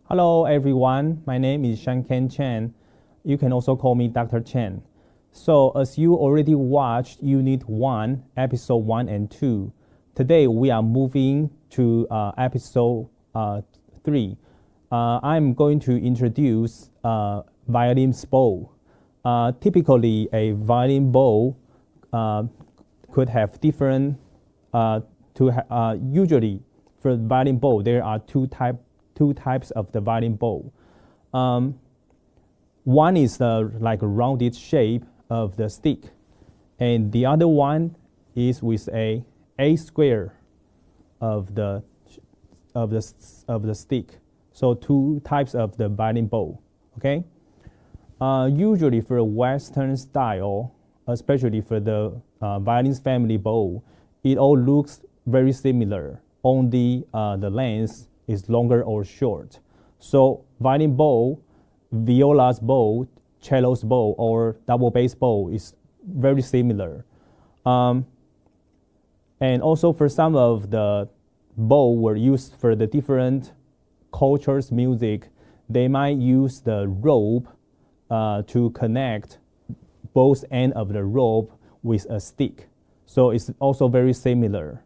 Hello everyone, my name is Shanken Chen. You can also call me Dr. Chen. So as you already watched Unit 1, Episode 1 and 2, today we are moving to Episode 3. I'm going to introduce violin bow. Typically, a violin bow could have different, usually for violin bow, there are two types of the violin bow. One is like a rounded shape of the stick, and the other one is with a square of the stick. So two types of the violin bow. Okay. Usually for a Western style, especially for the violin family bow, it all looks very similar. Only the length is longer or short. So violin bow, viola's bow, cello's bow, or double bass bow is very similar. And also for some of the bow were used for the different cultures' music, they might use the rope to connect both ends of the rope with a stick. So it's also very similar.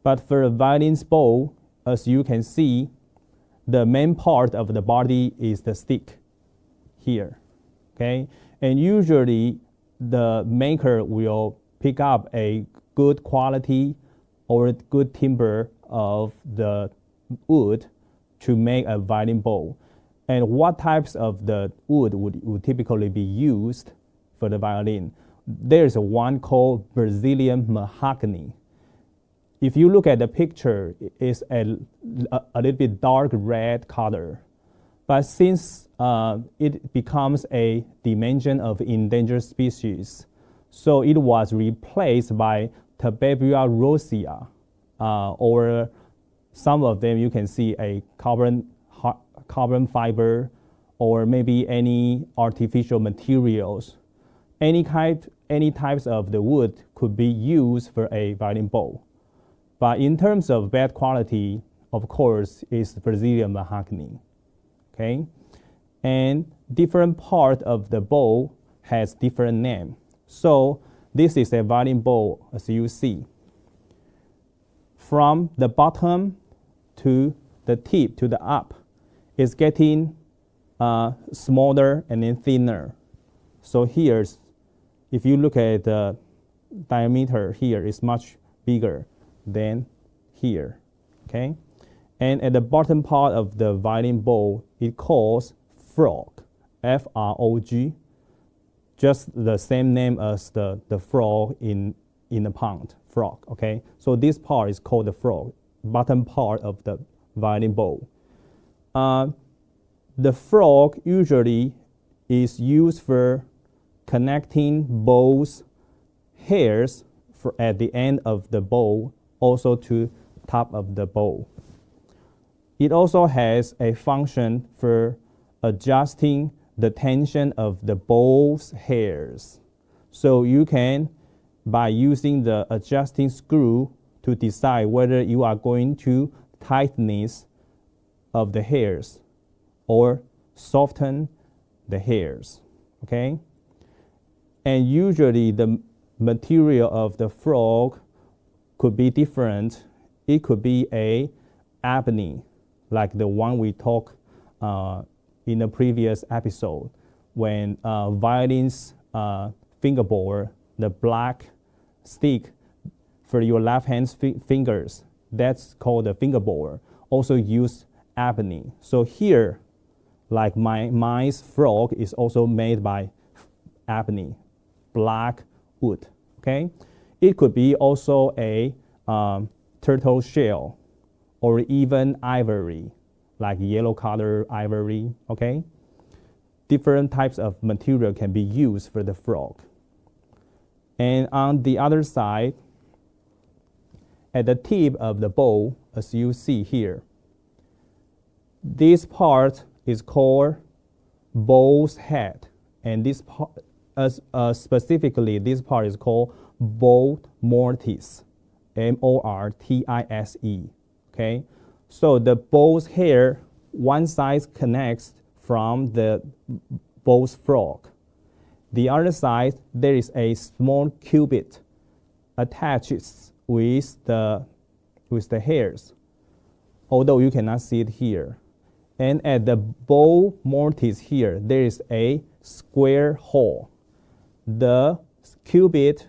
But for a violin's bow, as you can see, the main part of the body is the stick here. Okay? And usually the maker will pick up a good quality or good timber of the wood to make a violin bow. And what types of the wood would typically be used for the violin? There's one called Brazilian mahogany. If you look at the picture, it's a little bit dark red color. But since it becomes a dimension of endangered species, so it was replaced by Tabebuia rosea, or some of them you can see a carbon fiber, or maybe any artificial materials. Any types of the wood could be used for a violin bow. But in terms of bad quality, of course, is Brazilian mahogany. Okay? And different part of the bow has different name. So this is a violin bow, as you see. From the bottom to the tip to the up, it's getting smaller and then thinner. So here's, if you look at the diameter here, it's much bigger than here. Okay? And at the bottom part of the violin bow, it calls frog, F-R-O-G, just the same name as the frog in the pond, frog. Okay? So this part is called the frog, bottom part of the violin bow. The frog usually is used for connecting bow's hairs at the end of the bow, also to top of the bow. It also has a function for adjusting the tension of the bow's hairs. So you can, by using the adjusting screw, to decide whether you are going to tightness of the hairs or soften the hairs. Okay? And usually the material of the frog could be different. It could be a ebony, like the one we talked in the previous episode, when violin's fingerboard, the black stick for your left hand fingers, that's called the fingerboard, also use ebony. So here, like my frog is also made by ebony, black wood. Okay? It could be also a turtle shell, or even ivory, like yellow color ivory. Okay? Different types of material can be used for the frog. And on the other side, at the tip of the bow, as you see here, this part is called bow's head, and this part, specifically, this part is called bow mortise, M-O-R-T-I-S-E. Okay, so the bow's hair one side connects from the bow's frog. The other side, there is a small cubit attaches with the hairs, although you cannot see it here. And at the bow mortise here, there is a square hole. The cubit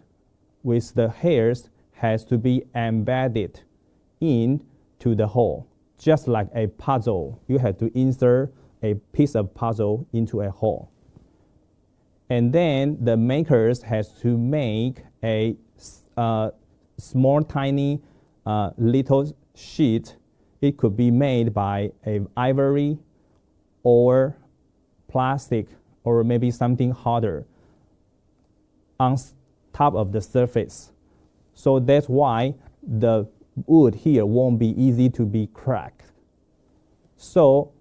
with the hairs has to be embedded into the hole, just like a puzzle. You have to insert a piece of puzzle into a hole. And then the makers has to make a small, tiny, little sheet. It could be made by an ivory or plastic or maybe something harder on top of the surface. So that's why the wood here won't be easy to be cracked. So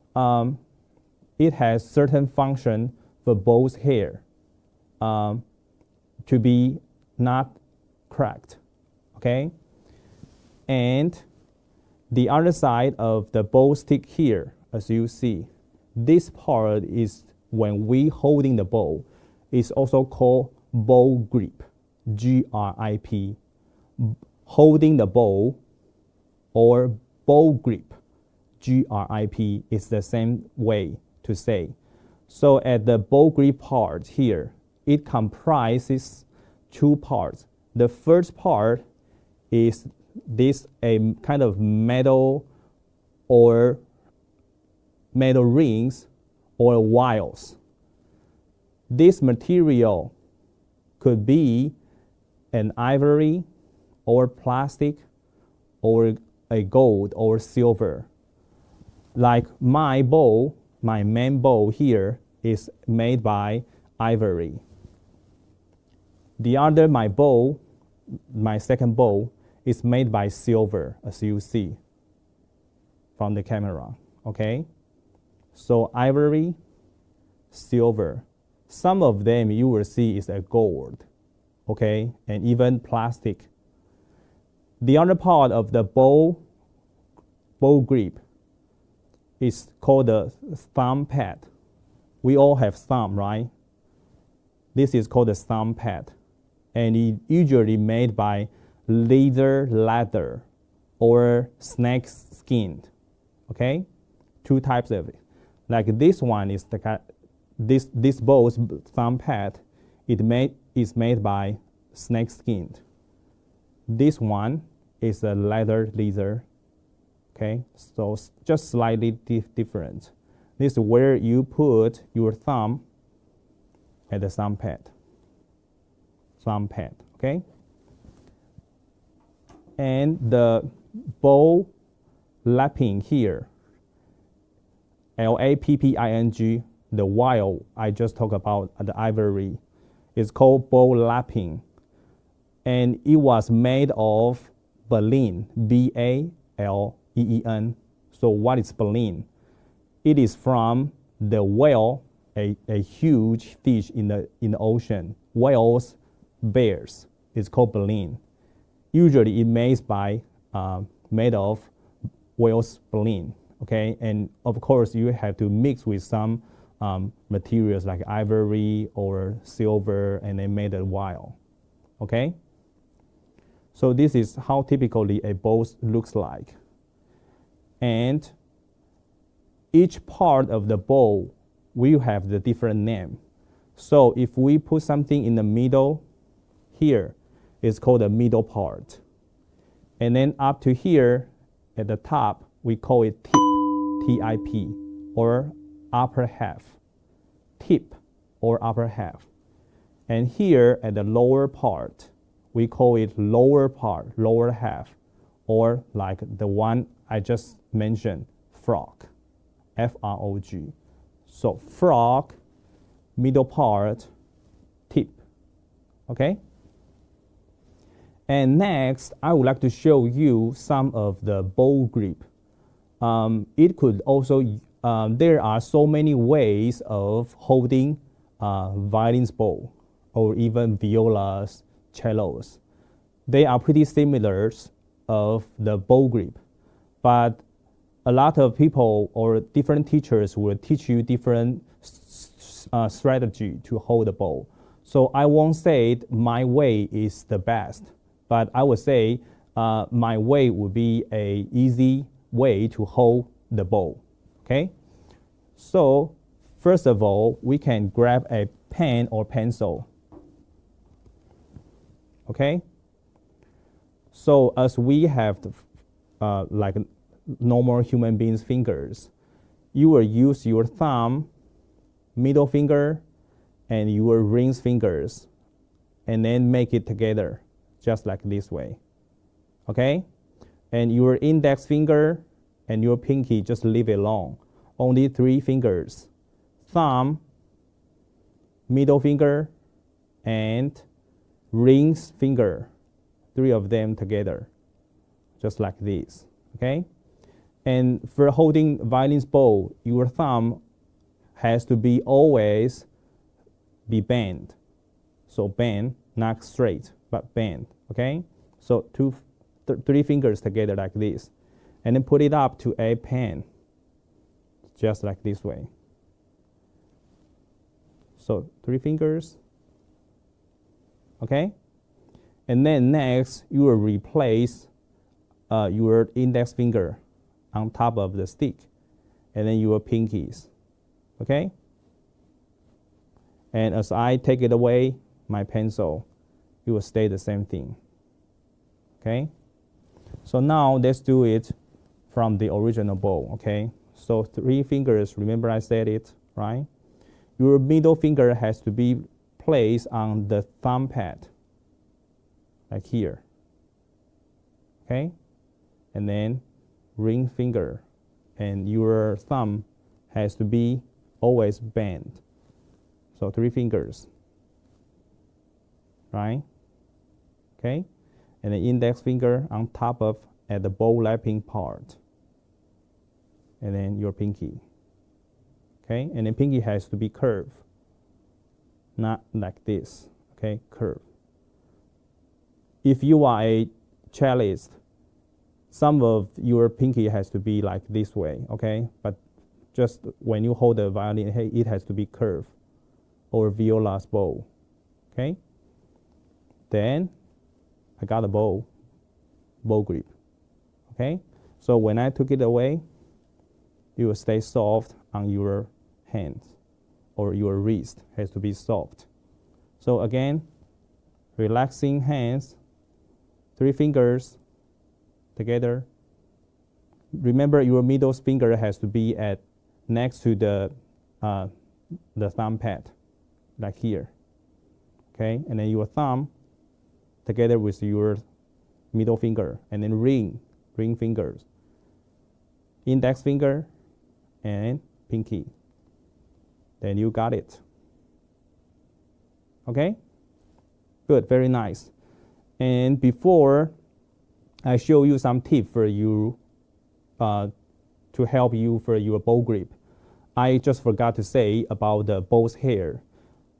it has certain function for bow's hair to be not cracked, okay? And the other side of the bow stick here, as you see, this part is when we holding the bow, is also called bow grip, G-R-I-P. Holding the bow or bow grip, G-R-I-P, is the same way to say. So at the bow grip part here, it comprises two parts. The first part is this a kind of metal or metal rings or wires. This material could be an ivory or plastic or a gold or silver. Like my bow, my main bow here is made by ivory. The other, my bow, my second bow, is made by silver, as you see from the camera, okay? So ivory, silver. Some of them you will see is a gold, okay? And even plastic. The other part of the bow grip is called the thumb pad. We all have thumb, right? This is called the thumb pad. And it usually made by laser leather or snake skin, okay? Two types of it. Like this one is this bow's thumb pad. Is made by snake skin. This one is a leather, okay? So just slightly different. This is where you put your thumb at the thumb pad, okay? And the bow lapping here, L-A-P-P-I-N-G, the wire I just talked about, the ivory, is called bow lapping. And it was made of baleen, B-A-L-E-E-N. So what is baleen? It is from the whale, a huge fish in the ocean. Whales, bears, it's called baleen. Usually it made of whale's baleen, okay? And of course you have to mix with some materials like ivory or silver, and they made a wire, okay? So this is how typically a bow looks like. And each part of the bow will have the different name. So if we put something in the middle here, it's called the middle part. And then up to here at the top, we call it tip, T-I-P, or upper half. Tip or upper half. And here at the lower part, we call it lower part, lower half, or like the one I just mentioned, frog, F-R-O-G. So frog, middle part, tip, okay? And next, I would like to show you some of the bow grip. It could also, there are so many ways of holding violin's bow, or even violas, cellos. They are pretty similar of the bow grip, but a lot of people or different teachers will teach you different strategy to hold the bow. So I won't say my way is the best, but I would say my way would be a easy way to hold the bow. Okay. So first of all, we can grab a pen or pencil. Okay. So as we have like normal human beings' fingers, you will use your thumb, middle finger, and your ring fingers, and then make it together, just like this way. Okay? And your index finger and your pinky, just leave it alone. Only 3 fingers. Thumb, middle finger, and ring finger. 3 of them together, just like this. Okay? And for holding violin's bow, your thumb has to be always be bent. So bend, not straight, but bend. Okay? So 3 fingers together like this. And then put it up to a pen, just like this way. So 3 fingers. Okay? And then next, you will replace your index finger on top of the stick, and then your pinkies. Okay? And as I take it away, my pencil, it will stay the same thing. Okay? So now let's do it from the original bow. Okay? So 3 fingers, remember I said it, right? Your middle finger has to be placed on the thumb pad, like here. Okay? And then ring finger, and your thumb has to be always bent. So 3 fingers, right? Okay? And the index finger on top of at the bow lapping part. And then your pinky. Okay? And the pinky has to be curved, not like this. Okay? Curve. If you are a cellist, some of your pinky has to be like this way, okay? But just when you hold the violin, it has to be curved, or viola's bow, okay? Then I got a bow grip, okay? So when I took it away, it will stay soft on your hands, or your wrist has to be soft. So again, relaxing hands, 3 fingers together. Remember, your middle finger has to be at next to the thumb pad, like here. Okay, and then your thumb together with your middle finger, and then ring fingers, index finger, and pinky. Then you got it. Okay, good, very nice. And before I show you some tips for you to help you for your bow grip, I just forgot to say about the bow's hair.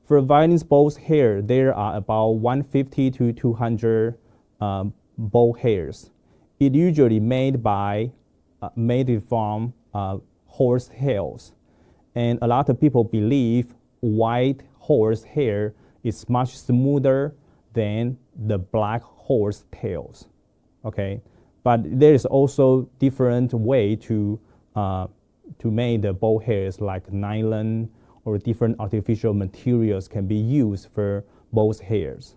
For violin's bow's hair, there are about 150 to 200 bow hairs. It usually made from horse hairs, and a lot of people believe white horse hair is much smoother than the black horse tails. Okay, but there is also different way to make the bow hairs, like nylon or different artificial materials can be used for bow hairs.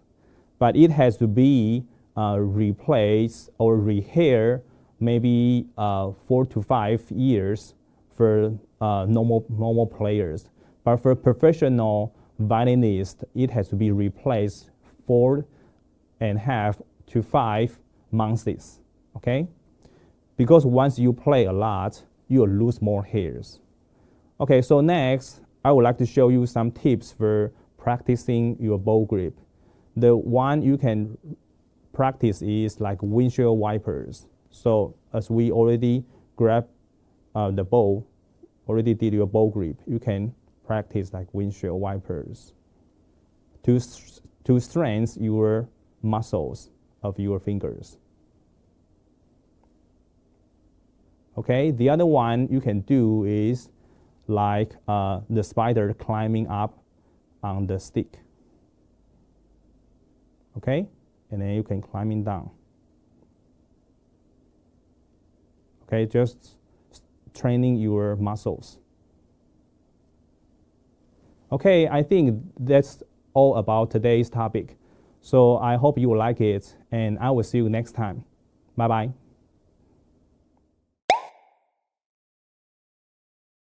But it has to be replaced or rehair maybe 4 to 5 years for normal players. But for professional violinists, it has to be replaced 4.5 to 5 months. Okay? Because once you play a lot, you'll lose more hairs. Okay, so next, I would like to show you some tips for practicing your bow grip. The one you can practice is like windshield wipers. So as we already grabbed the bow, already did your bow grip, you can practice like windshield wipers to strengthen your muscles of your fingers. Okay, the other one you can do is like the spider climbing up on the stick. Okay, and then you can climbing down. Okay, just training your muscles. Okay, I think that's all about today's topic. So I hope you will like it, and I will see you next time. Bye bye.